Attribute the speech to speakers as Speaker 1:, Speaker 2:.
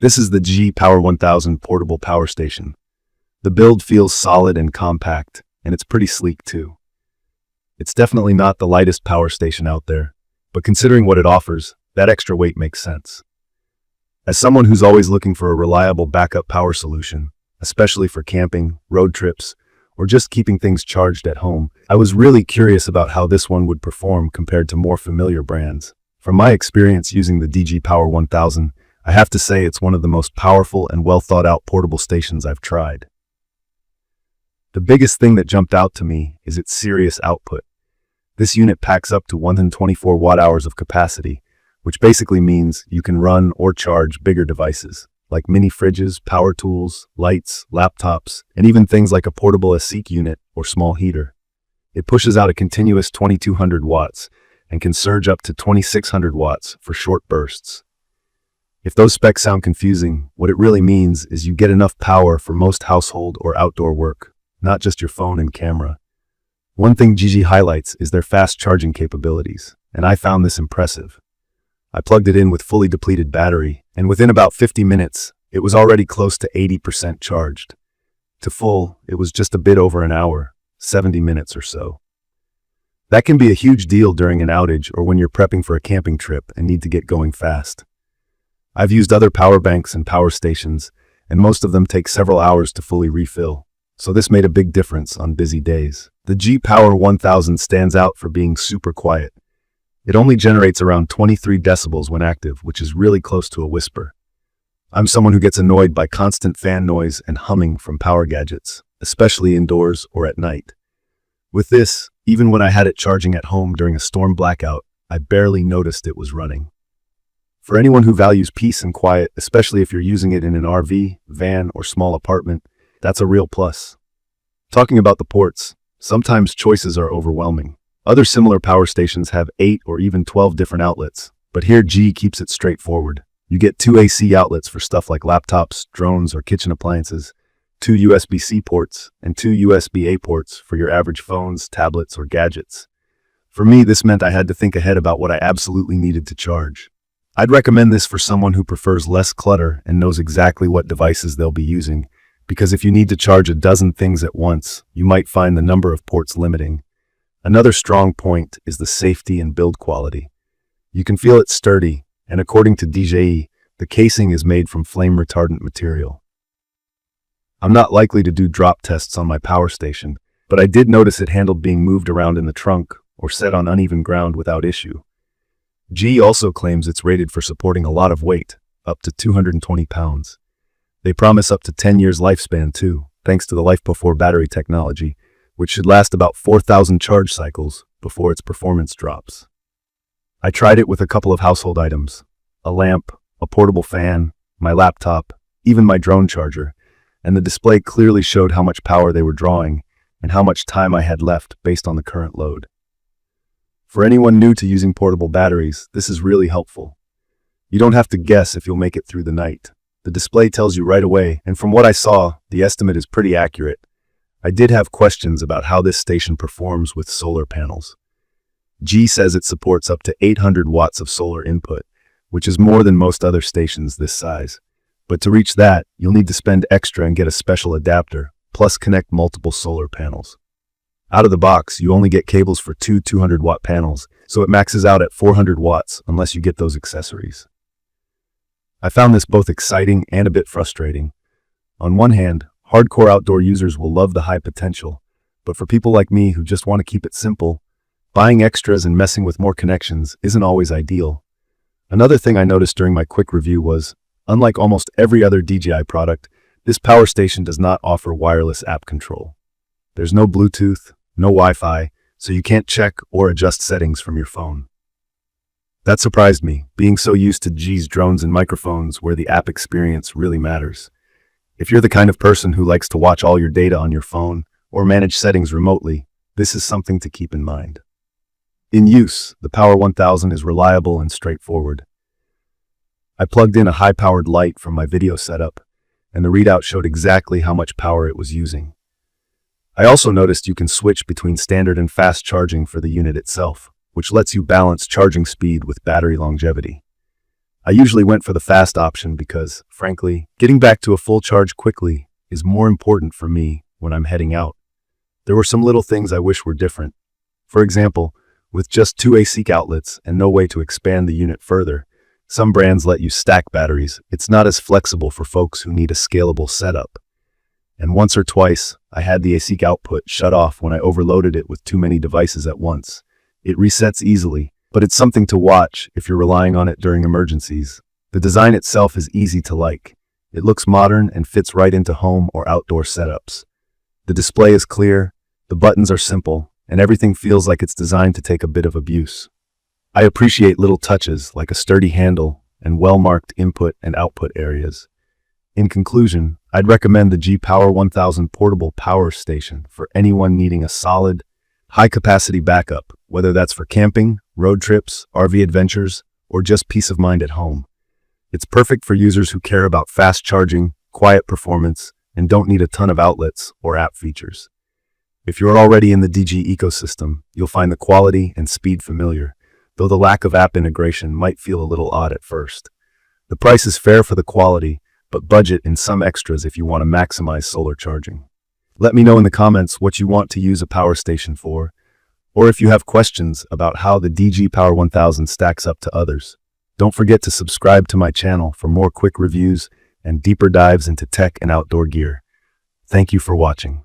Speaker 1: This is the DJI Power 1000 portable power station. The build feels solid and compact, and it's pretty sleek too. It's definitely not the lightest power station out there, but considering what it offers, that extra weight makes sense. As someone who's always looking for a reliable backup power solution, especially for camping, road trips, or just keeping things charged at home, I was really curious about how this one would perform compared to more familiar brands. From my experience using the DJI Power 1000, I have to say it's one of the most powerful and well thought out portable stations I've tried. The biggest thing that jumped out to me is its serious output. This unit packs up to 124 watt-hours of capacity, which basically means you can run or charge bigger devices, like mini fridges, power tools, lights, laptops, and even things like a portable ASIC unit or small heater. It pushes out a continuous 2200 watts and can surge up to 2600 watts for short bursts. If those specs sound confusing, what it really means is you get enough power for most household or outdoor work, not just your phone and camera. One thing DJI highlights is their fast charging capabilities, and I found this impressive. I plugged it in with fully depleted battery, and within about 50 minutes, it was already close to 80% charged. To full, it was just a bit over an hour, 70 minutes or so. That can be a huge deal during an outage or when you're prepping for a camping trip and need to get going fast. I've used other power banks and power stations, and most of them take several hours to fully refill, so this made a big difference on busy days. The DJI Power 1000 stands out for being super quiet. It only generates around 23 decibels when active, which is really close to a whisper. I'm someone who gets annoyed by constant fan noise and humming from power gadgets, especially indoors or at night. With this, even when I had it charging at home during a storm blackout, I barely noticed it was running. For anyone who values peace and quiet, especially if you're using it in an RV, van, or small apartment, that's a real plus. Talking about the ports, sometimes choices are overwhelming. Other similar power stations have 8 or even 12 different outlets, but here DJI keeps it straightforward. You get 2 AC outlets for stuff like laptops, drones, or kitchen appliances, 2 USB-C ports, and 2 USB-A ports for your average phones, tablets, or gadgets. For me, this meant I had to think ahead about what I absolutely needed to charge. I'd recommend this for someone who prefers less clutter and knows exactly what devices they'll be using, because if you need to charge a dozen things at once, you might find the number of ports limiting. Another strong point is the safety and build quality. You can feel it's sturdy, and according to DJI, the casing is made from flame-retardant material. I'm not likely to do drop tests on my power station, but I did notice it handled being moved around in the trunk or set on uneven ground without issue. DJI also claims it's rated for supporting a lot of weight, up to 220 pounds. They promise up to 10 years lifespan too, thanks to the Life Before battery technology, which should last about 4,000 charge cycles before its performance drops. I tried it with a couple of household items, a lamp, a portable fan, my laptop, even my drone charger, and the display clearly showed how much power they were drawing and how much time I had left based on the current load. For anyone new to using portable batteries, this is really helpful. You don't have to guess if you'll make it through the night. The display tells you right away, and from what I saw, the estimate is pretty accurate. I did have questions about how this station performs with solar panels. DJI says it supports up to 800 watts of solar input, which is more than most other stations this size. But to reach that, you'll need to spend extra and get a special adapter, plus connect multiple solar panels. Out of the box, you only get cables for 2 200-watt panels, so it maxes out at 400 watts unless you get those accessories. I found this both exciting and a bit frustrating. On one hand, hardcore outdoor users will love the high potential, but for people like me who just want to keep it simple, buying extras and messing with more connections isn't always ideal. Another thing I noticed during my quick review was, unlike almost every other DJI product, this power station does not offer wireless app control. There's no Bluetooth, no Wi-Fi, so you can't check or adjust settings from your phone. That surprised me, being so used to DJI's drones and microphones where the app experience really matters. If you're the kind of person who likes to watch all your data on your phone or manage settings remotely, this is something to keep in mind. In use, the Power 1000 is reliable and straightforward. I plugged in a high-powered light from my video setup, and the readout showed exactly how much power it was using. I also noticed you can switch between standard and fast charging for the unit itself, which lets you balance charging speed with battery longevity. I usually went for the fast option because, frankly, getting back to a full charge quickly is more important for me when I'm heading out. There were some little things I wish were different. For example, with just 2 AC outlets and no way to expand the unit further, some brands let you stack batteries. It's not as flexible for folks who need a scalable setup. And once or twice, I had the AC output shut off when I overloaded it with too many devices at once. It resets easily, but it's something to watch if you're relying on it during emergencies. The design itself is easy to like. It looks modern and fits right into home or outdoor setups. The display is clear, the buttons are simple, and everything feels like it's designed to take a bit of abuse. I appreciate little touches like a sturdy handle and well-marked input and output areas. In conclusion, I'd recommend the DJI Power 1000 portable power station for anyone needing a solid, high-capacity backup, whether that's for camping, road trips, RV adventures, or just peace of mind at home. It's perfect for users who care about fast charging, quiet performance, and don't need a ton of outlets or app features. If you're already in the DJI ecosystem, you'll find the quality and speed familiar, though the lack of app integration might feel a little odd at first. The price is fair for the quality, but budget in some extras if you want to maximize solar charging. Let me know in the comments what you want to use a power station for, or if you have questions about how the DJI Power 1000 stacks up to others. Don't forget to subscribe to my channel for more quick reviews and deeper dives into tech and outdoor gear. Thank you for watching.